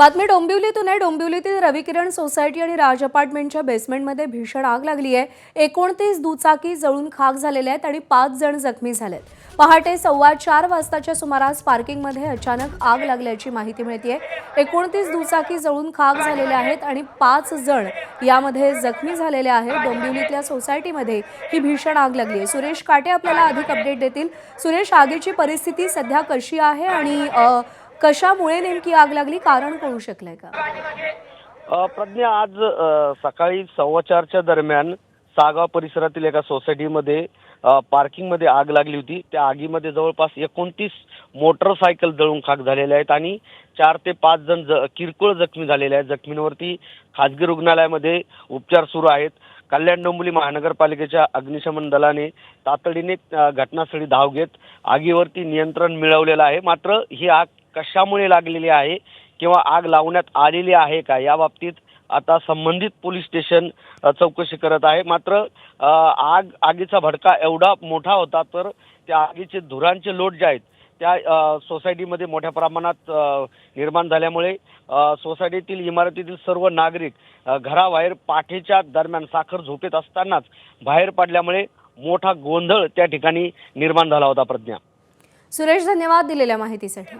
बातमी डोंबिवलीतून आहे। डोंबिवलीतील रविकिरण सोसायटी आणि राज अपार्टमेंटच्या बेसमेंटमध्ये भीषण आग लागली आहे। 29 दुचाकी जळून खाक झालेल्या आहेत आणि 5 जण जखमी झालेत। पहाटे 4:15 वाजताच्या सुमारास पार्किंगमध्ये अचानक आग लागल्याची माहिती मिळते। 29 दुचाकी जळून खाक झालेल्या आहेत आणि 5 जण यामध्ये जखमी झालेले आहेत। डोंबिवलीतल्या सोसायटीमध्ये ही भीषण आग लागली आहे। सुरेश काटे आपल्याला अधिक अपडेट देतील। सुरेश, आगीची परिस्थिती सध्या कशी आहे आणि कशामुळे नेमकी आग लागली, कारण कळू शकलंय का? प्रज्ञा, आज सकाळी 4:15च्या दरम्यान सागाव परिसरातील एका सोसायटीमध्ये पार्किंगमध्ये आग लागली होती। त्या आगीमध्ये जवळपास 29 मोटरसायकल जळून खाक झालेल्या आहेत आणि 4 ते 5 जण किरकोळ जखमी झालेले आहेत। जखमींवरती खासगी रुग्णालयामध्ये उपचार सुरू आहेत। कल्याण डोंबिवली महानगरपालिकेच्या अग्निशमन दलाने तातडीने घटनास्थळी धाव घेत आगीवरती नियंत्रण मिळवलेलं आहे। मात्र ही आग कशामुळे लागलेली आहे किंवा आग लावण्यात आलेली आहे का, या बाबतीत आता संबंधित पोलीस स्टेशन चौकशी करत आहे। मात्र आगीचा भडका एवढा मोठा होता तर त्या आगीचे धुरांचे लोट जे आहेत त्या सोसायटीमध्ये मोठ्या प्रमाणात निर्माण झाल्यामुळे सोसायटीतील इमारतीतील सर्व नागरिक घराबाहेर पाठीच्या दरम्यान साखर झोपेत असतानाच बाहेर पडल्यामुळे मोठा गोंधळ त्या ठिकाणी निर्माण झाला होता। प्रज्ञा, सुरेश, धन्यवाद दिलेल्या माहितीसाठी।